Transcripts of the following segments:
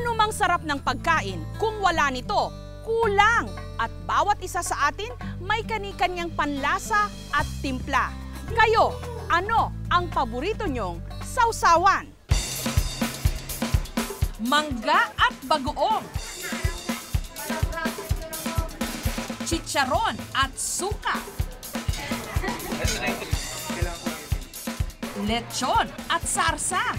Anumang sarap ng pagkain, kung wala nito, kulang. At bawat isa sa atin may kani-kanyang panlasa at timpla. Kayo, ano ang paborito nyong sausawan? Mangga at bagoong, chicharon at suka, lechon at sarsa,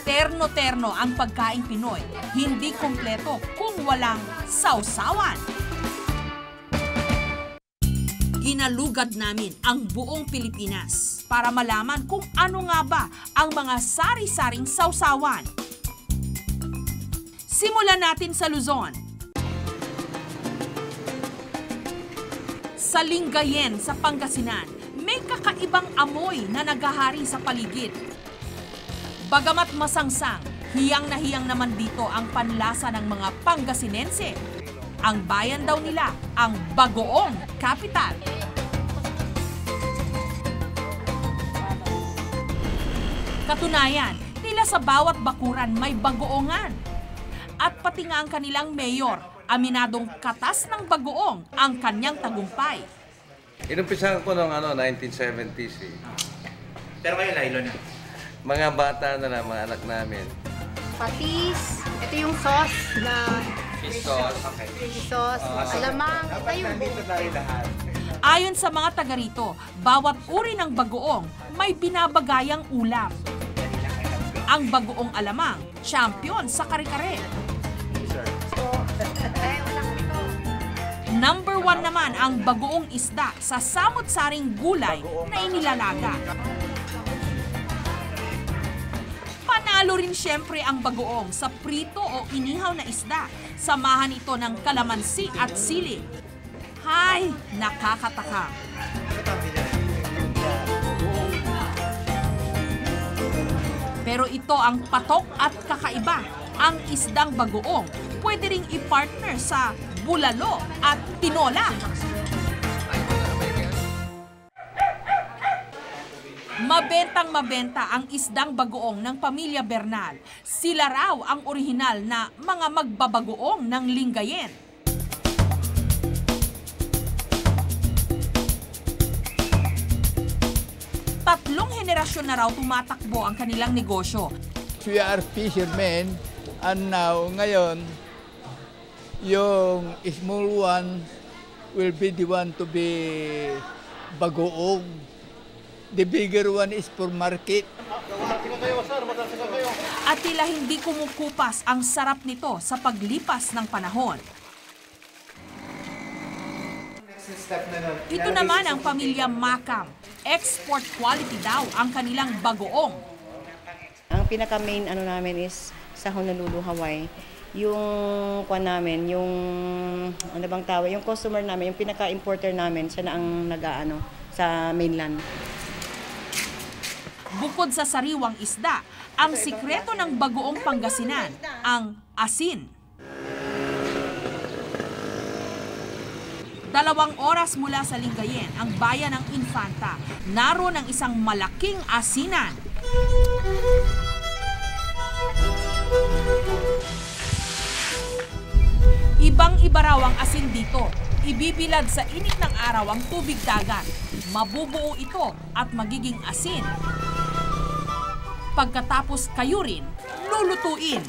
terno-terno ang pagkaing Pinoy, hindi kumpleto kung walang sausawan. Ginalugad namin ang buong Pilipinas para malaman kung ano nga ba ang mga sari-saring sausawan. Simulan natin sa Luzon. Sa Lingayen sa Pangasinan, may kakaibang amoy na naghahari sa paligid. Bagamat masangsang, hiyang na hiyang naman dito ang panlasa ng mga Pangasinense. Ang bayan daw nila ang Bagoong Capital. Katunayan, tila sa bawat bakuran may bagoongan. At pati nga ang kanilang mayor, aminadong katas ng bagoong ang kanyang tagumpay. Inumpisahan ko noong 1970s eh. Pero kayo laylo na. Mga bata na lang, mga anak namin. Patis. Ito yung sauce na Fish sauce. sauce. Alamang. Ito yung Ayon sa mga taga rito, bawat uri ng bagoong may binabagayang ulam. Ang bagoong alamang, champion sa kare-kare. Number 1 naman ang bagoong isda sa samut-saring gulay na inilalaga. Panalo rin siyempre ang bagoong sa prito o inihaw na isda. Samahan ito ng kalamansi at sili. Hay, nakakatakam. Pero ito ang patok at kakaiba. Ang isdang bagoong pwede ring i-partner sa bulalo at tinola. Mabentang mabenta ang isdang bagoong ng pamilya Bernal. Sila raw ang orihinal na mga magbabagoong ng Lingayen. Tatlong henerasyon na raw tumatakbo ang kanilang negosyo. We are fishermen and now ngayon yung small one will be the one to be bagoong. The bigger one is for market. At tila hindi kumukupas ang sarap nito sa paglipas ng panahon. Ito naman ang pamilya Macam. Export quality daw ang kanilang bagoong. Ang pinaka-main namin is sa Honolulu, Hawaii. Yung namin, yung ano bang tawag, yung customer namin, yung pinaka-importer namin, siya na ang nag-aano sa mainland. Bukod sa sariwang isda, ang sikreto ng bagoong Pangasinan, ang asin. 2 oras mula sa Lingayen, ang bayan ng Infanta, naroon ang isang malaking asinan. Ibang-iba raw ang asin dito. Ibibilad sa init ng araw ang tubig dagat. Mabubuo ito at magiging asin. Pagkatapos kayurin, lulutuin.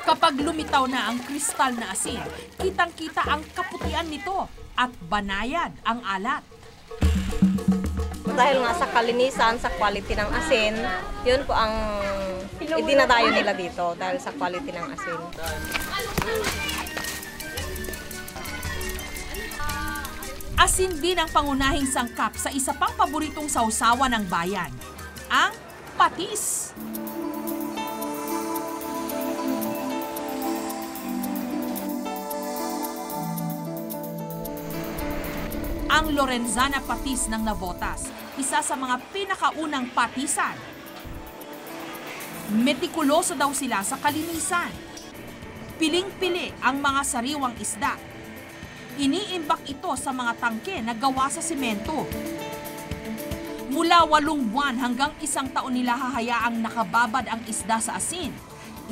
Kapag lumitaw na ang kristal na asin, kitang-kita ang kaputian nito at banayad ang alat. Dahil nga sa kalinisan, sa quality ng asin, yun po ang idinadayo nila dito dahil sa quality ng asin. Asin din ang pangunahing sangkap sa isa pang paboritong sausawan ng bayan, ang patis. Ang Lorenzana patis ng Navotas, isa sa mga pinakaunang patisan. Metikuloso daw sila sa kalinisan. Piling-pili ang mga sariwang isda. Iniimbak ito sa mga tangke na gawa sa simento. Mula 8 buwan hanggang 1 taon nila hahayaang nakababad ang isda sa asin.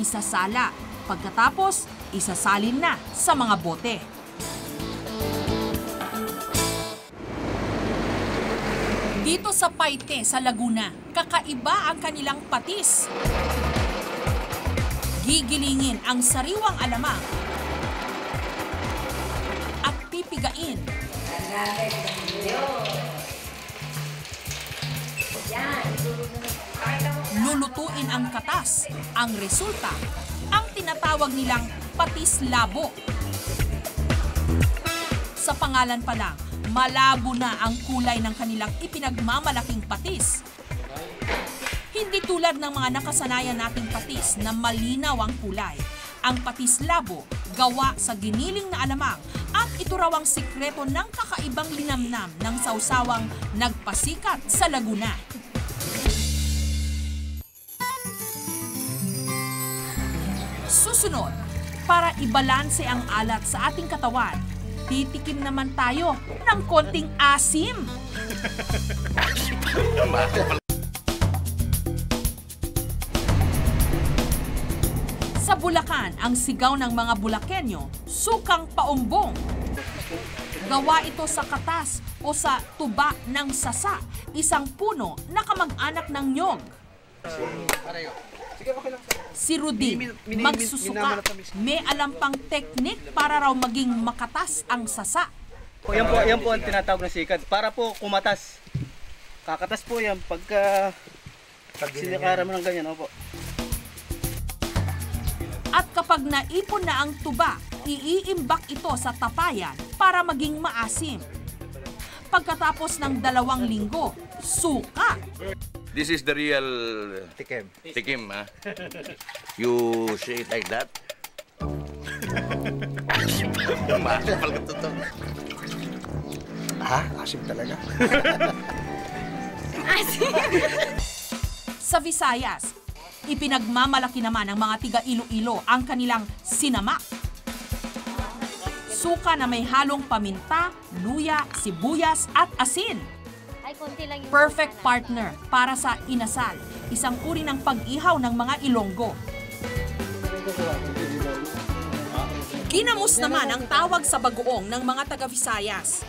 Isasala, pagkatapos isasalin na sa mga bote. Dito sa Paite sa Laguna, kakaiba ang kanilang patis. Gigilingin ang sariwang alamang at pipigain. Lulutuin ang katas. Ang resulta, ang tinatawag nilang patis labo. Sa pangalan pa lang, malabo na ang kulay ng kanilang ipinagmamalaking patis. Hindi tulad ng mga nakasanayan nating patis na malinaw ang kulay. Ang patis labo, gawa sa giniling na alamang at ito raw ang sikreto ng kakaibang linamnam ng sawsawang nagpasikat sa Laguna. Susunod, para ibalanse ang alat sa ating katawan, titikim naman tayo ng konting asim. Sa Bulacan, ang sigaw ng mga Bulakenyo, sukang paumbong. Gawa ito sa katas o sa tuba ng sasa, isang puno na kamag-anak ng nyog. Si Rudy, magsusuka, may alam pang teknik para raw maging makatas ang sasa. Yan po ang tinatawag na sikad. Para po kumatas. Kakatas po yan pagka sinikaran mo ng ganyan. Opo. At kapag naipon na ang tuba, iiimbak ito sa tapayan para maging maasim. Pagkatapos ng 2 linggo, suka. This is the real tikim, ha? You say it like that? Mahal ka totoo. Ha? Asim talaga. Sa Visayas, ipinagmamalaki naman ng mga tiga Iloilo ang kanilang sinamak. Suka na may halong paminta, luya, sibuyas at asin. Perfect partner para sa inasal, isang uri ng pag-ihaw ng mga Ilonggo. Ginamos naman ang tawag sa bagoong ng mga taga-Visayas.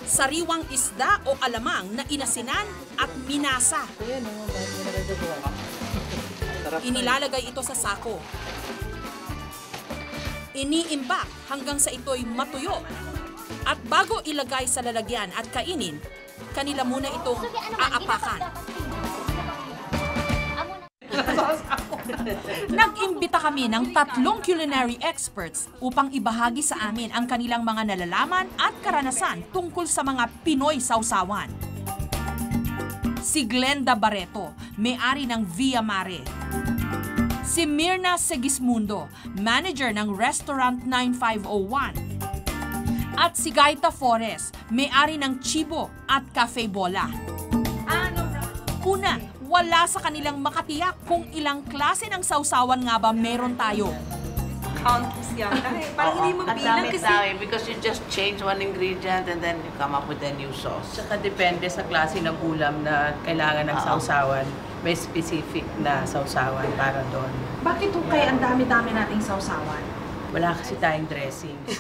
Sariwang isda o alamang na inasinan at minasa. Inilalagay ito sa sako. Iniimbak hanggang sa ito'y matuyo. At bago ilagay sa lalagyan at kainin, kanila muna itong aapakan. Nag-imbita kami ng 3 culinary experts upang ibahagi sa amin ang kanilang mga nalalaman at karanasan tungkol sa mga Pinoy sawsawan. Si Glenda Barreto, may-ari ng Via Mare. Si Mirna Segismundo, manager ng Restaurant 9501. At si Gaita Forres, may-ari ng Chibo at Cafe Bola. Una, wala sa kanilang makatiyak kung ilang klase ng sawsawan nga ba meron tayo. Countless yan. Parang hindi mo bilang kasi... because you just change one ingredient and then you come up with a new sauce. Saka depende sa klase ng ulam na kailangan ng sawsawan. May specific na sawsawan para doon. Bakit kaya ang dami-dami nating sawsawan? Wala kasi tayong dressings.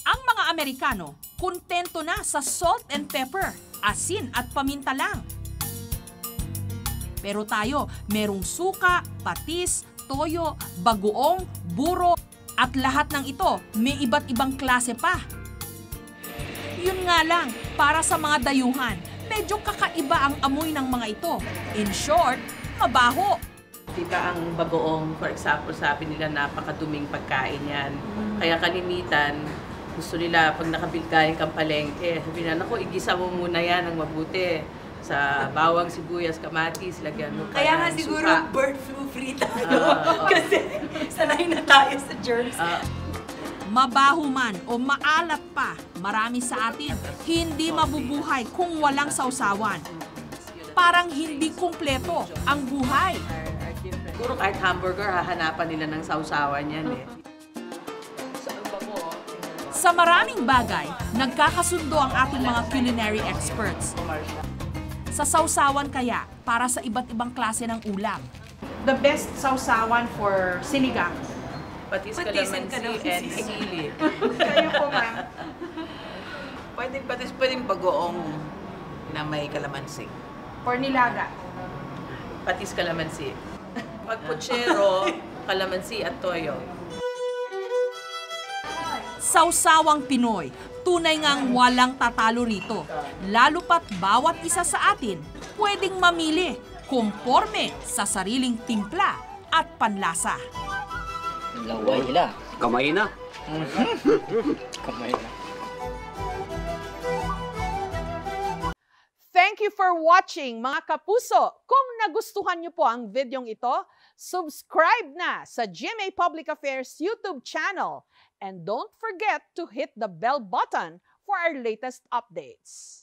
Ang mga Amerikano, kontento na sa salt and pepper, asin at paminta lang. Pero tayo, merong suka, patis, toyo, bagoong, buro, at lahat ng ito may iba't ibang klase pa. Yun nga lang, para sa mga dayuhan, medyo kakaiba ang amoy ng mga ito. In short, mabaho. Diba ang bagoong, for example, sabi nila napakaduming pagkain yan. Kaya kalimitan, gusto nila pag nakabilgaling kang palengke, sabi na, naku, igisa mo muna yan ng mabuti. Sa bawang, sibuyas, kamatis, lagyan mo. Kaya nga siguro bird flu free tayo. Kasi sanay na tayo sa germs. Mabaho man o maalat pa, marami sa atin hindi mabubuhay kung walang sawsawan. Parang hindi kumpleto ang buhay. Siguro kahit hamburger, hahanapan nila ng sawsawan yan eh. Sa maraming bagay, nagkakasundo ang ating mga culinary experts. Sa sausawan kaya, para sa iba't ibang klase ng ulam. The best sausawan for sinigang. Patis, kalamansi, and sili. Kayo po, ma'am. Pwedeng bagoong na may kalamansi. For nilaga. Patis, kalamansi. Pag puchero, kalamansi at toyo. Sausawang Pinoy, tunay ngang walang tatalo rito. Lalo pat bawat isa sa atin pwedeng mamili konforme sa sariling timpla at panlasa. Laway nila. Kamay na. Kamay na. Thank you for watching, mga kapuso. Kung nagustuhan niyo po ang videong ito, subscribe na sa GMA Public Affairs YouTube channel. And don't forget to hit the bell button for our latest updates.